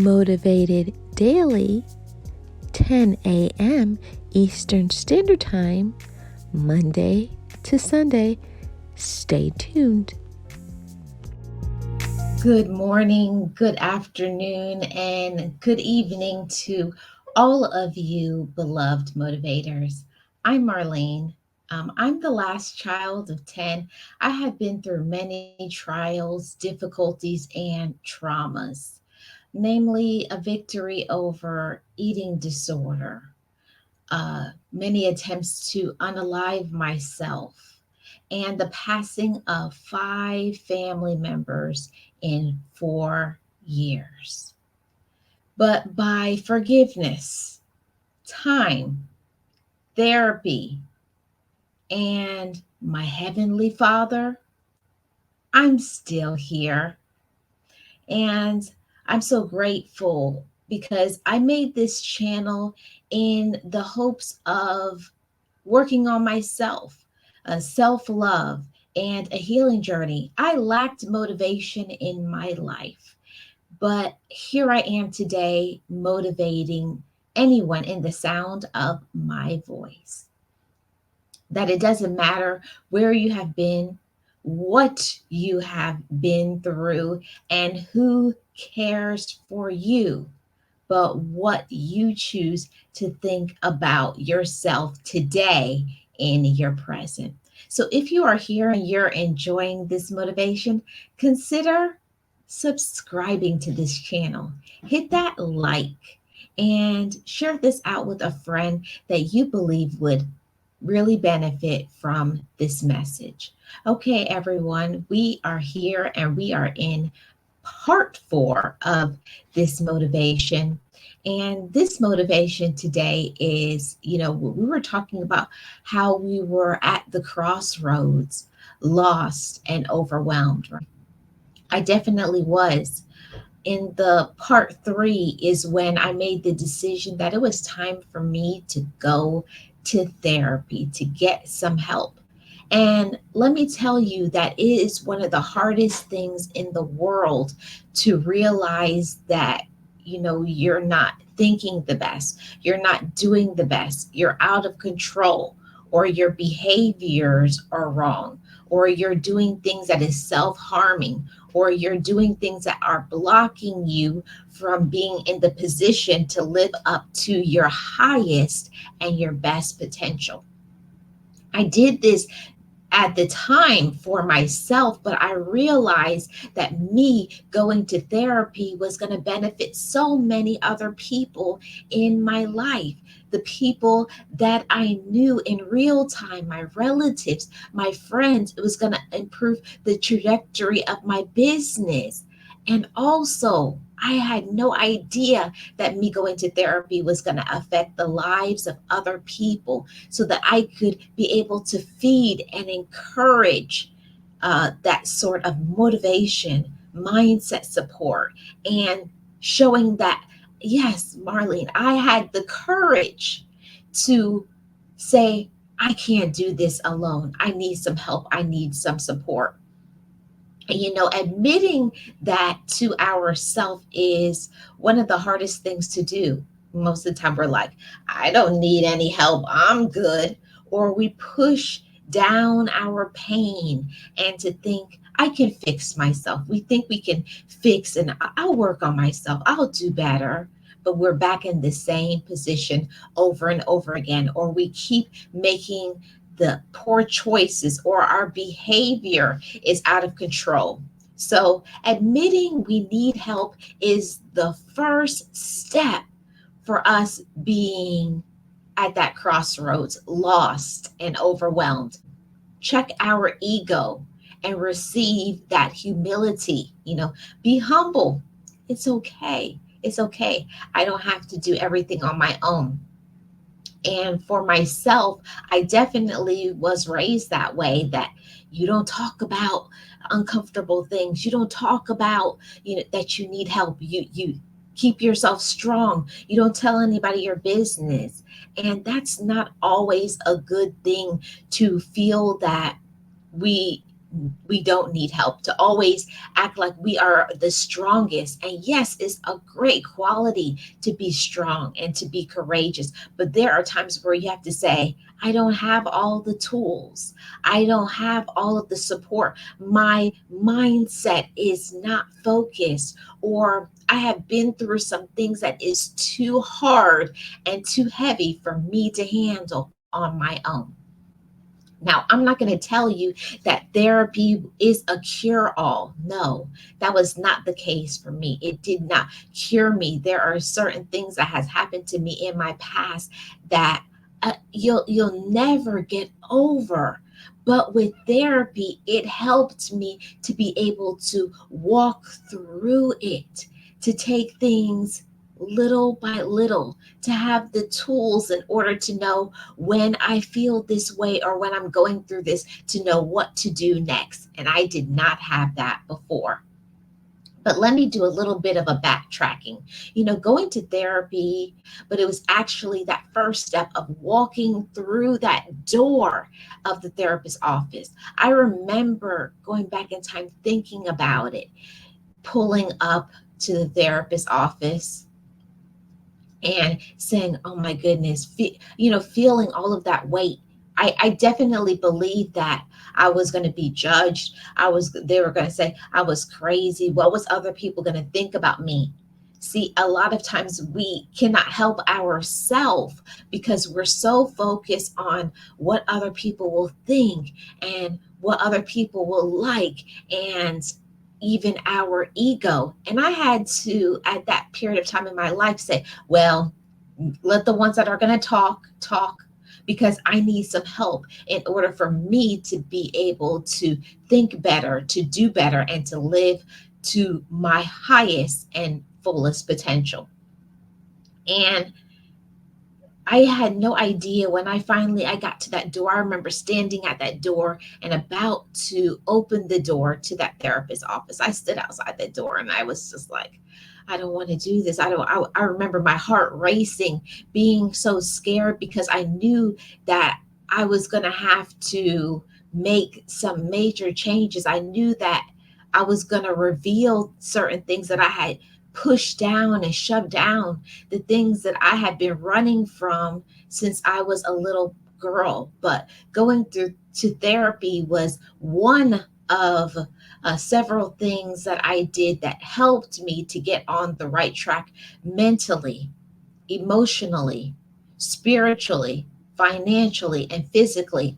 Motivated daily, 10 a.m. Eastern Standard Time, Monday to Sunday. Stay tuned. Good morning, good afternoon, and good evening to all of you beloved motivators. I'm Marlene. I'm the last child of 10. I have been through many trials, difficulties, and traumas, namely a victory over eating disorder, many attempts to unalive myself, and the passing of 5 family members in 4 years. But by forgiveness, time, therapy, and my Heavenly Father, I'm still here. And I'm so grateful because I made this channel in the hopes of working on myself, self love, and a healing journey. I lacked motivation in my life, but here I am today motivating anyone in the sound of my voice. That it doesn't matter where you have been, what you have been through, and who cares for you, but what you choose to think about yourself today in your present. So if you are here and you're enjoying this motivation, consider subscribing to this channel. Hit that like and share this out with a friend that you believe would really benefit from this message. Okay, everyone, we are here and we are in part 4 of this motivation. And this motivation today is, we were talking about how we were at the crossroads, lost and overwhelmed. I definitely was. In the part 3 is when I made the decision that it was time for me to go to therapy to get some help. And let me tell you that it is one of the hardest things in the world to realize that, you're not thinking the best, you're not doing the best, you're out of control, or your behaviors are wrong, or you're doing things that is self-harming, or you're doing things that are blocking you from being in the position to live up to your highest and your best potential. I did this at the time for myself, but I realized that me going to therapy was going to benefit so many other people in my life. The people that I knew in real time, my relatives, my friends, it was going to improve the trajectory of my business. And also, I had no idea that me going to therapy was going to affect the lives of other people so that I could be able to feed and encourage that sort of motivation, mindset support, and showing that, yes, Marlene, I had the courage to say, I can't do this alone. I need some help. I need some support. Admitting that to ourselves is one of the hardest things to do. Most of the time, we're like, I don't need any help, I'm good. Or we push down our pain and to think, I can fix myself. We think we can fix, and I'll work on myself, I'll do better. But we're back in the same position over and over again, or we keep making the poor choices, or our behavior is out of control. So, admitting we need help is the first step for us being at that crossroads, lost and overwhelmed. Check our ego and receive that humility. Be humble. It's okay. It's okay. I don't have to do everything on my own. And for myself, I definitely was raised that way, that you don't talk about uncomfortable things. You don't talk about, that you need help. You keep yourself strong. You don't tell anybody your business. And that's not always a good thing, to feel that we we don't need help, to always act like we are the strongest. And yes, it's a great quality to be strong and to be courageous. But there are times where you have to say, I don't have all the tools. I don't have all of the support. My mindset is not focused, or I have been through some things that is too hard and too heavy for me to handle on my own. Now, I'm not going to tell you that therapy is a cure all. No, that was not the case for me. It did not cure me. There are certain things that has happened to me in my past that you'll never get over. But with therapy, it helped me to be able to walk through it, to take things little by little, to have the tools in order to know when I feel this way or when I'm going through this, to know what to do next. And I did not have that before. But let me do a little bit of a backtracking. Going to therapy, but it was actually that first step of walking through that door of the therapist's office. I remember going back in time thinking about it, pulling up to the therapist's office and saying, oh my goodness, feeling all of that weight. I definitely believed that I was going to be judged. They were going to say I was crazy. What was other people going to think about me? See, a lot of times we cannot help ourselves because we're so focused on what other people will think and what other people will like, and even our ego. And I had to, at that period of time in my life, say, well, let the ones that are going to talk, because I need some help in order for me to be able to think better, to do better, and to live to my highest and fullest potential. And I had no idea when I got to that door. I remember standing at that door and about to open the door to that therapist's office. I stood outside that door and I was just like, I don't want to do this. I remember my heart racing, being so scared because I knew that I was going to have to make some major changes. I knew that I was going to reveal certain things that I had pushed down and shoved down, the things that I had been running from since I was a little girl. But going through to therapy was one of several things that I did that helped me to get on the right track mentally, emotionally, spiritually, financially, and physically.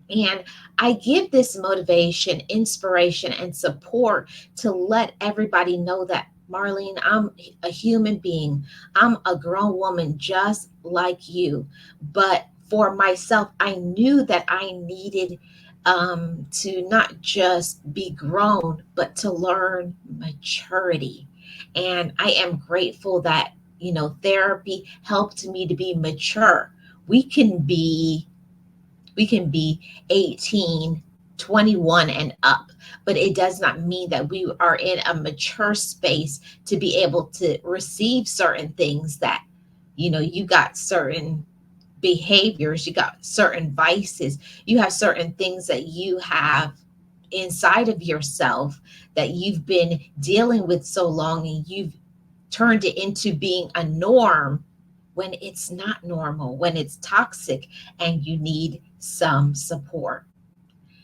And I give this motivation, inspiration, and support to let everybody know that, Marlene, I'm a human being. I'm a grown woman just like you. But for myself, I knew that I needed to not just be grown, but to learn maturity. And I am grateful that, therapy helped me to be mature. We can be we can be 18, 21 and up, but it does not mean that we are in a mature space to be able to receive certain things that, you got certain behaviors, you got certain vices, you have certain things that you have inside of yourself that you've been dealing with so long, and you've turned it into being a norm when it's not normal, when it's toxic, and you need some support.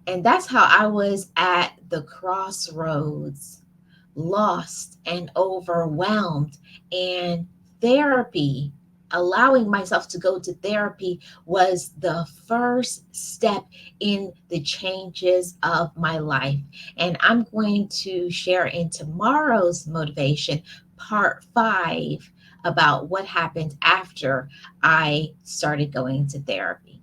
And that's how I was at the crossroads, lost and overwhelmed. And therapy, allowing myself to go to therapy, was the first step in the changes of my life. And I'm going to share in tomorrow's motivation, part 5, about what happened after I started going to therapy.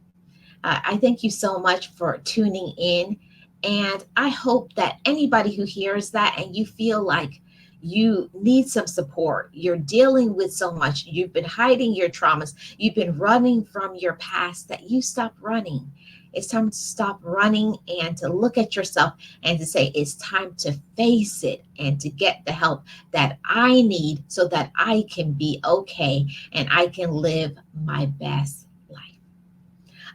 I thank you so much for tuning in. And I hope that anybody who hears that and you feel like you need some support, you're dealing with so much, you've been hiding your traumas, you've been running from your past, that you stop running. It's time to stop running and to look at yourself and to say, it's time to face it and to get the help that I need so that I can be okay and I can live my best life.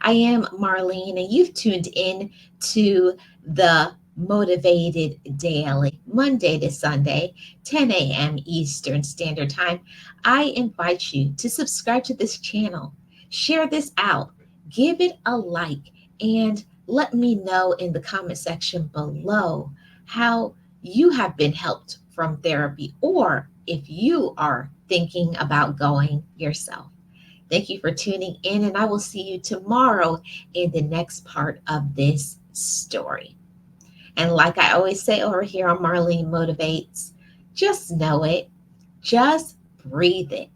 I am Marlene, and you've tuned in to the Motivated Daily, Monday to Sunday, 10 a.m. Eastern Standard Time. I invite you to subscribe to this channel, share this out, give it a like, and let me know in the comment section below how you have been helped from therapy or if you are thinking about going yourself. Thank you for tuning in, and I will see you tomorrow in the next part of this story. And like I always say over here on Marlene Motivates, just know it, just breathe it,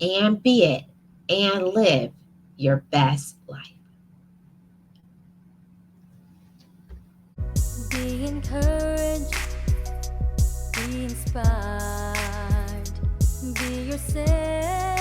and be it, and live your best life. Be encouraged, be inspired, be yourself.